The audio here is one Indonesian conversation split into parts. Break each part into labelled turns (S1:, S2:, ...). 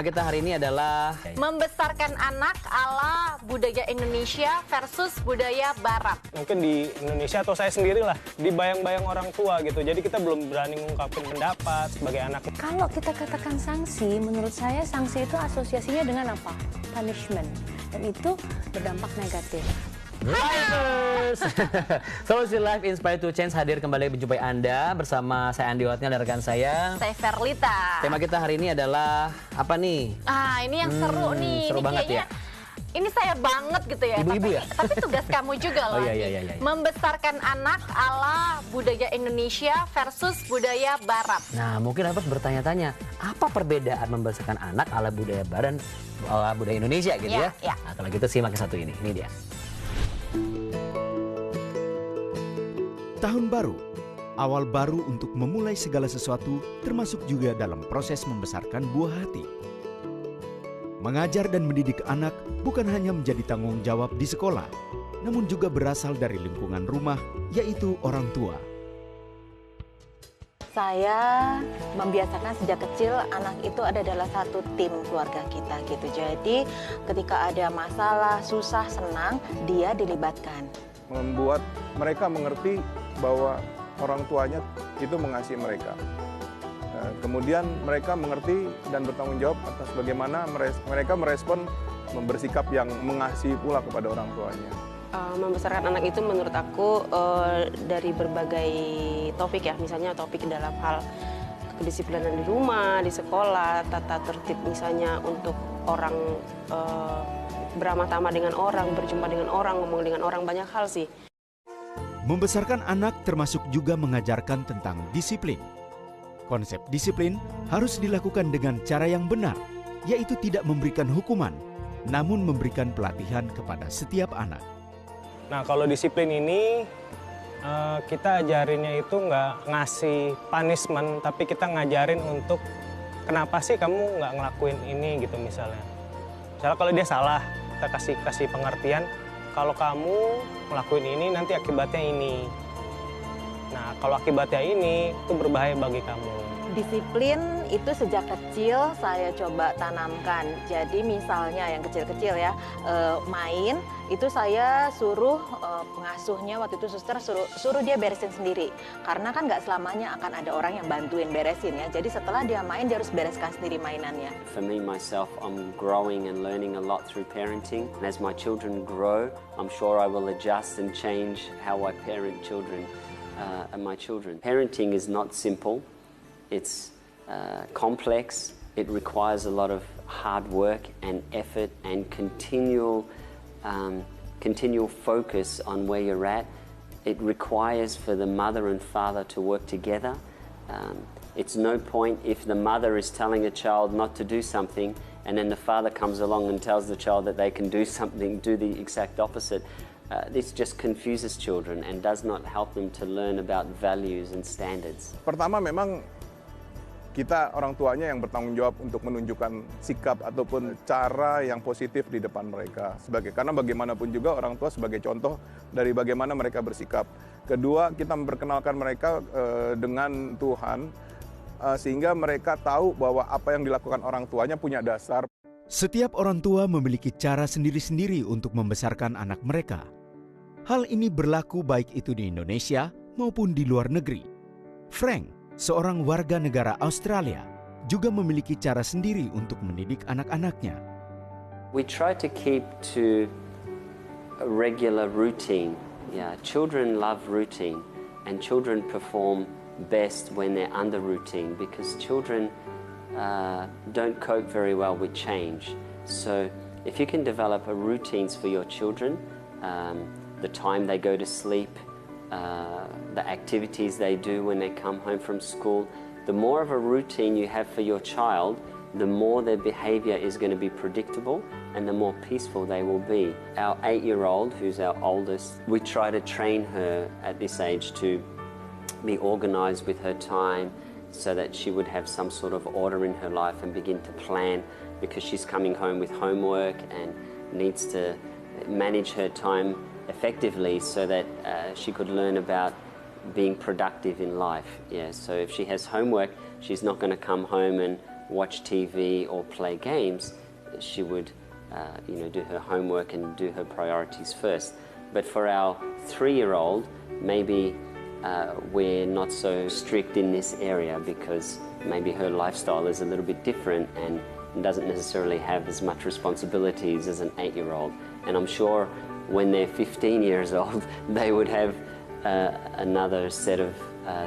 S1: Tema kita hari ini adalah
S2: membesarkan anak ala budaya Indonesia versus budaya Barat.
S3: Mungkin di Indonesia atau saya sendirilah dibayang-bayang orang tua gitu. Jadi kita belum berani ngungkapin pendapat sebagai anak.
S4: Kalau kita katakan sanksi, menurut saya sanksi itu asosiasinya dengan apa? Punishment. Dan itu berdampak negatif.
S1: Lifers! Solusi Life Inspire to Change hadir kembali menjumpai Anda bersama saya Andi Watnya dan rekan saya.
S2: Saya Verlita.
S1: Tema kita hari ini adalah apa nih?
S2: Ini yang seru nih.
S1: Seru
S2: ini
S1: banget ya.
S2: Ini saya banget gitu ya.
S1: Ibu-ibu ya?
S2: Tapi tugas kamu juga loh.
S1: Iya.
S2: Membesarkan anak ala budaya Indonesia versus budaya Barat.
S1: Nah, mungkin Lifers bertanya-tanya, apa perbedaan membesarkan anak ala budaya Barat, ala budaya Indonesia gitu ya?
S2: Ya.
S1: Nah, kalau gitu simak yang satu ini dia.
S5: Tahun baru, awal baru untuk memulai segala sesuatu termasuk juga dalam proses membesarkan buah hati. Mengajar dan mendidik anak bukan hanya menjadi tanggung jawab di sekolah, namun juga berasal dari lingkungan rumah, yaitu orang tua.
S4: Saya membiasakan sejak kecil anak itu ada dalam satu tim keluarga kita gitu. Jadi ketika ada masalah, susah, senang, dia dilibatkan.
S6: Membuat mereka mengerti bahwa orang tuanya itu mengasihi mereka. Kemudian mereka mengerti dan bertanggung jawab atas bagaimana mereka merespon bersikap yang mengasihi pula kepada orang tuanya.
S7: Membesarkan anak itu menurut aku dari berbagai topik ya, misalnya topik dalam hal kedisiplinan di rumah, di sekolah, tata tertib misalnya untuk orang beramah tamah dengan orang, berjumpa dengan orang, ngomong dengan orang, banyak hal sih.
S5: Membesarkan anak termasuk juga mengajarkan tentang disiplin. Konsep disiplin harus dilakukan dengan cara yang benar, yaitu tidak memberikan hukuman, namun memberikan pelatihan kepada setiap anak.
S3: Nah, kalau disiplin ini kita ajarinnya itu nggak ngasih punishment, tapi kita ngajarin untuk kenapa sih kamu nggak ngelakuin ini gitu misalnya. Misalnya kalau dia salah, kita kasih pengertian. Kalau kamu ngelakuin ini, nanti akibatnya ini. Nah, kalau akibatnya ini, itu berbahaya bagi kamu.
S4: Disiplin itu sejak kecil saya coba tanamkan. Jadi misalnya yang kecil-kecil ya, main itu saya suruh pengasuhnya waktu itu suster suruh dia beresin sendiri. Karena kan nggak selamanya akan ada orang yang bantuin beresin ya. Jadi setelah dia main dia harus bereskan sendiri mainannya.
S8: For me myself, I'm growing and learning a lot through parenting. And as my children grow, I'm sure I will adjust and change how I parent children and my children. Parenting is not simple. It's complex. It requires a lot of hard work and effort and continual focus on where you're at. It requires for the mother and father to work together. It's no point if the mother is telling a child not to do something and then the father comes along and tells the child that they can do something, do the exact opposite. This just confuses children and does not help them to learn about values and standards.
S6: Pertama memang kita orang tuanya yang bertanggung jawab untuk menunjukkan sikap ataupun cara yang positif di depan mereka. Karena bagaimanapun juga orang tua sebagai contoh dari bagaimana mereka bersikap. Kedua, kita memperkenalkan mereka dengan Tuhan sehingga mereka tahu bahwa apa yang dilakukan orang tuanya punya dasar.
S5: Setiap orang tua memiliki cara sendiri-sendiri untuk membesarkan anak mereka. Hal ini berlaku baik itu di Indonesia maupun di luar negeri. Frank, seorang warga negara Australia, juga memiliki cara sendiri untuk mendidik anak-anaknya.
S8: We try to keep to a regular routine. Yeah, children love routine and children perform best when they're under routine because children don't cope very well with change. So if you can develop a routines for your children, the time they go to sleep, the activities they do when they come home from school, the more of a routine you have for your child, the more their behavior is going to be predictable and the more peaceful they will be. Our 8-year-old, who's our oldest, we try to train her at this age to be organized with her time so that she would have some sort of order in her life and begin to plan because she's coming home with homework and needs to manage her time effectively so that she could learn about being productive in life. Yeah, so if she has homework, she's not going to come home and watch TV or play games, she would do her homework and do her priorities first. But for our 3-year-old, maybe we're not so strict in this area because maybe her lifestyle is a little bit different and doesn't necessarily have as much responsibilities as an 8-year-old. And I'm sure when they're 15 years old, they would have another set of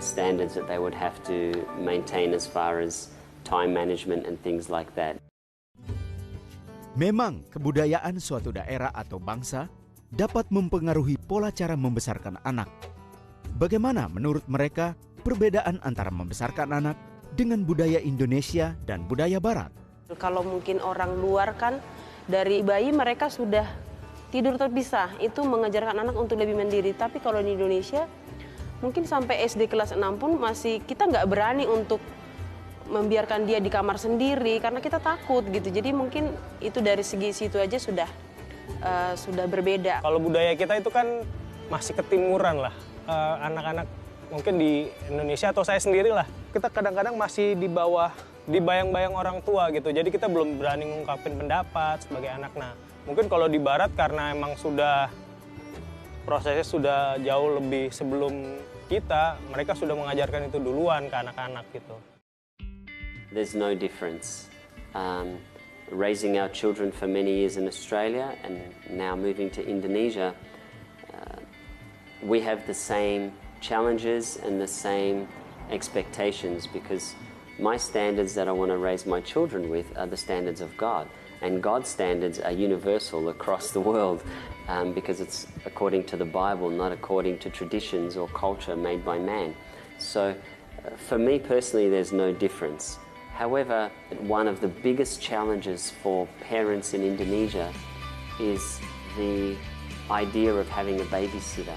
S8: standards that they would have to maintain as far as time management and things like that.
S5: Memang kebudayaan suatu daerah atau bangsa dapat mempengaruhi pola cara membesarkan anak. Bagaimana menurut mereka perbedaan antara membesarkan anak dengan budaya Indonesia dan budaya Barat?
S7: Kalau mungkin orang luar kan dari bayi mereka sudah tidur terpisah, itu mengajarkan anak untuk lebih mandiri. Tapi kalau di Indonesia mungkin sampai SD kelas 6 pun masih kita nggak berani untuk membiarkan dia di kamar sendiri karena kita takut gitu. Jadi mungkin itu dari segi situ aja sudah berbeda.
S3: Kalau budaya kita itu kan masih ketimuran lah. Anak-anak mungkin di Indonesia atau saya sendiri lah, kita kadang-kadang masih di bawah, di bayang-bayang orang tua gitu. Jadi kita belum berani ngungkapin pendapat sebagai anak. Nah, mungkin kalau di Barat karena emang sudah prosesnya sudah jauh lebih sebelum kita, mereka sudah mengajarkan itu duluan ke anak-anak gitu.
S8: There's no difference. Raising our children for many years in Australia and now moving to Indonesia, we have the same challenges and the same expectations because my standards that I want to raise my children with are the standards of God. And God's standards are universal across the world because it's according to the Bible, not according to traditions or culture made by man. So for me personally, there's no difference. However, one of the biggest challenges for parents in Indonesia is the idea of having a babysitter.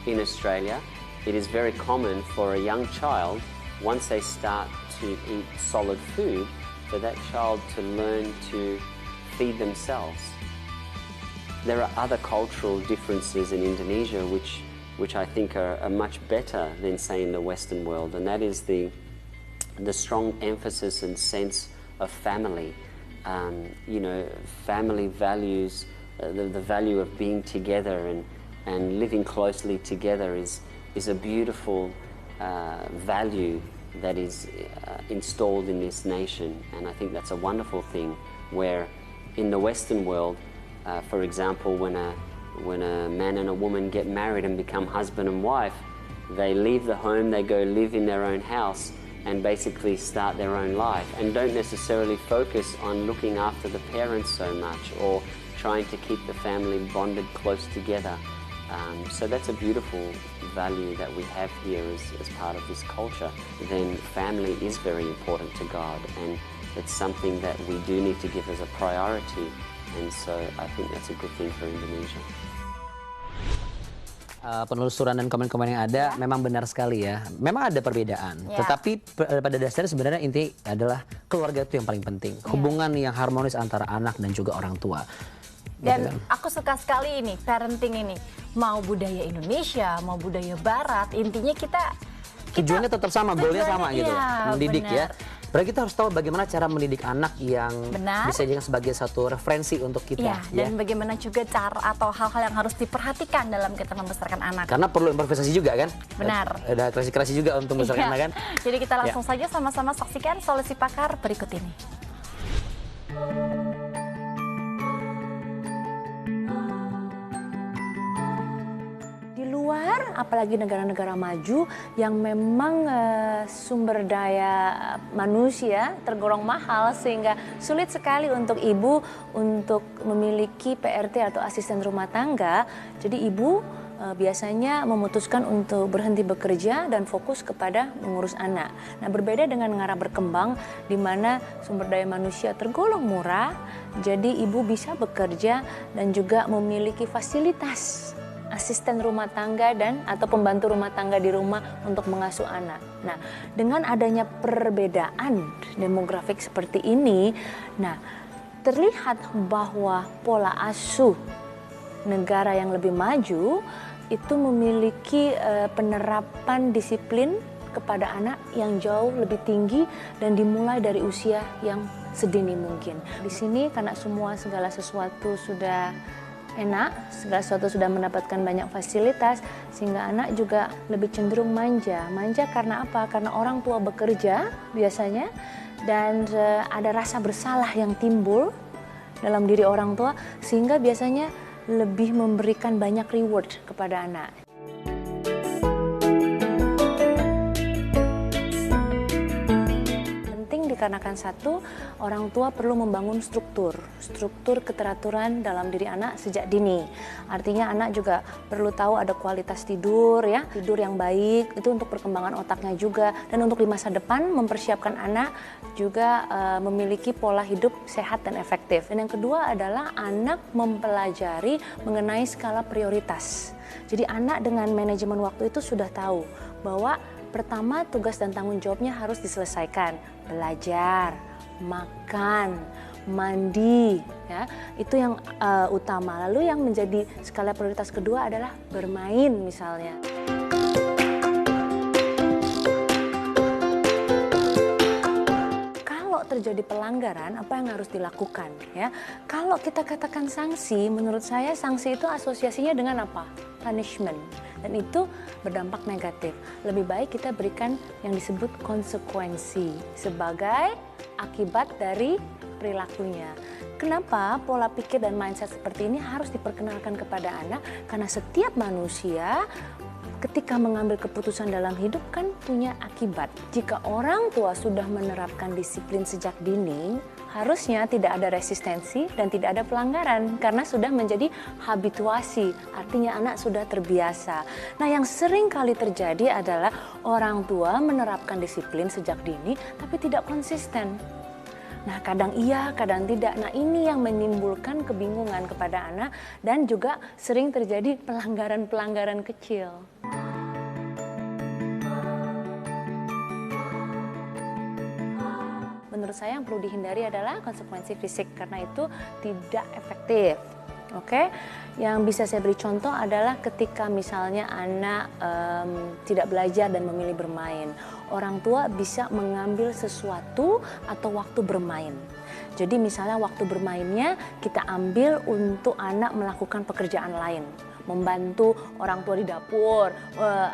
S8: In Australia, it is very common for a young child, once they start to eat solid food, for that child to learn to feed themselves. There are other cultural differences in Indonesia which I think are much better than, say, in the Western world, and that is the strong emphasis and sense of family. Family values, the value of being together and living closely together is a beautiful value that is installed in this nation, and I think that's a wonderful thing. Where in the Western world, for example, when a man and a woman get married and become husband and wife, they leave the home, they go live in their own house and basically start their own life and don't necessarily focus on looking after the parents so much or trying to keep the family bonded close together. So that's a beautiful value that we have here as part of this culture. Then family is very important to God, and it's something that we do need to give as a priority, and so I think that's a good thing for Indonesia.
S1: Penelusuran dan komen-komen yang ada memang benar sekali ya. Memang ada perbedaan, tetapi pada dasarnya sebenarnya inti adalah keluarga itu yang paling penting. Hubungan yang harmonis antara anak dan juga orang tua.
S2: Dan aku suka sekali ini, parenting ini. Mau budaya Indonesia, mau budaya Barat, intinya kita
S1: tujuannya tetap sama, goalnya sama gitu.
S2: Iya,
S1: Mendidik
S2: benar.
S1: ya. Berarti kita harus tahu bagaimana cara mendidik anak yang bisa jadi sebagai satu referensi untuk kita.
S2: Dan bagaimana juga cara atau hal-hal yang harus diperhatikan dalam kita membesarkan anak.
S1: Karena perlu improvisasi juga kan?
S2: Benar.
S1: Ada kreasi-kreasi juga untuk membesarkan anak kan?
S2: Jadi kita langsung saja sama-sama saksikan solusi pakar berikut ini.
S9: Apalagi negara-negara maju yang memang sumber daya manusia tergolong mahal sehingga sulit sekali untuk ibu untuk memiliki PRT atau asisten rumah tangga. Jadi ibu biasanya memutuskan untuk berhenti bekerja dan fokus kepada mengurus anak. Nah, berbeda dengan negara berkembang di mana sumber daya manusia tergolong murah, jadi ibu bisa bekerja dan juga memiliki fasilitas asisten rumah tangga dan atau pembantu rumah tangga di rumah untuk mengasuh anak. Nah, dengan adanya perbedaan demografik seperti ini, nah terlihat bahwa pola asuh negara yang lebih maju itu memiliki penerapan disiplin kepada anak yang jauh lebih tinggi dan dimulai dari usia yang sedini mungkin. Di sini karena segala sesuatu sudah enak, segala sesuatu sudah mendapatkan banyak fasilitas, sehingga anak juga lebih cenderung manja. Manja karena apa? Karena orang tua bekerja biasanya, dan ada rasa bersalah yang timbul dalam diri orang tua, sehingga biasanya lebih memberikan banyak reward kepada anak. Dikarenakan satu, orang tua perlu membangun struktur keteraturan dalam diri anak sejak dini. Artinya anak juga perlu tahu ada kualitas tidur ya, tidur yang baik, itu untuk perkembangan otaknya juga, dan untuk di masa depan mempersiapkan anak juga memiliki pola hidup sehat dan efektif. Dan yang kedua adalah anak mempelajari mengenai skala prioritas. Jadi anak dengan manajemen waktu itu sudah tahu bahwa pertama, tugas dan tanggung jawabnya harus diselesaikan. Belajar, makan, mandi, ya, itu yang utama. Lalu yang menjadi skala prioritas kedua adalah bermain misalnya. Kalau terjadi pelanggaran, apa yang harus dilakukan? Ya, kalau kita katakan sanksi, menurut saya sanksi itu asosiasinya dengan apa? Punishment. Dan itu berdampak negatif. Lebih baik kita berikan yang disebut konsekuensi sebagai akibat dari perilakunya. Kenapa pola pikir dan mindset seperti ini harus diperkenalkan kepada anak? Karena setiap manusia ketika mengambil keputusan dalam hidup kan punya akibat. Jika orang tua sudah menerapkan disiplin sejak dini, harusnya tidak ada resistensi dan tidak ada pelanggaran karena sudah menjadi habituasi, artinya anak sudah terbiasa. Nah, yang sering kali terjadi adalah orang tua menerapkan disiplin sejak dini tapi tidak konsisten. Nah, kadang iya, kadang tidak. Nah, ini yang menimbulkan kebingungan kepada anak dan juga sering terjadi pelanggaran-pelanggaran kecil. Menurut saya yang perlu dihindari adalah konsekuensi fisik karena itu tidak efektif. Oke, yang bisa saya beri contoh adalah ketika misalnya anak tidak belajar dan memilih bermain, orang tua bisa mengambil sesuatu atau waktu bermain. Jadi misalnya waktu bermainnya kita ambil untuk anak melakukan pekerjaan lain, membantu orang tua di dapur,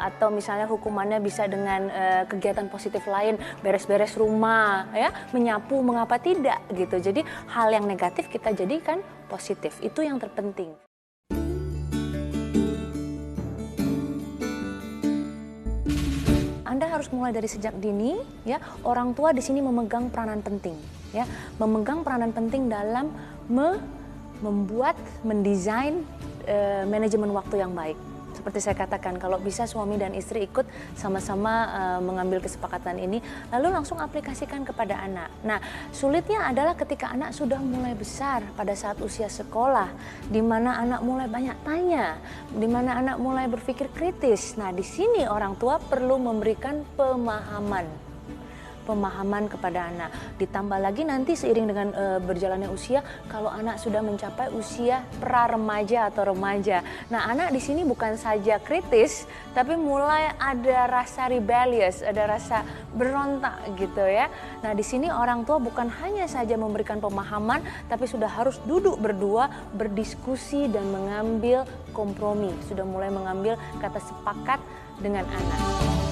S9: atau misalnya hukumannya bisa dengan kegiatan positif lain, beres-beres rumah, ya, menyapu, mengapa tidak gitu. Jadi hal yang negatif kita jadikan positif, itu yang terpenting. Anda harus mulai dari sejak dini, ya. Orang tua di sini memegang peranan penting, ya, memegang peranan penting dalam membuat, mendesain manajemen waktu yang baik. Seperti saya katakan, kalau bisa suami dan istri ikut sama-sama mengambil kesepakatan ini, lalu langsung aplikasikan kepada anak. Nah, sulitnya adalah ketika anak sudah mulai besar pada saat usia sekolah, di mana anak mulai banyak tanya, di mana anak mulai berpikir kritis. Nah, di sini orang tua perlu memberikan pemahaman kepada anak. Ditambah lagi nanti seiring dengan berjalannya usia, kalau anak sudah mencapai usia pra-remaja atau remaja. Nah, anak di sini bukan saja kritis, tapi mulai ada rasa rebellious, ada rasa berontak gitu ya. Nah, di sini orang tua bukan hanya saja memberikan pemahaman, tapi sudah harus duduk berdua, berdiskusi dan mengambil kompromi. Sudah mulai mengambil kata sepakat dengan anak.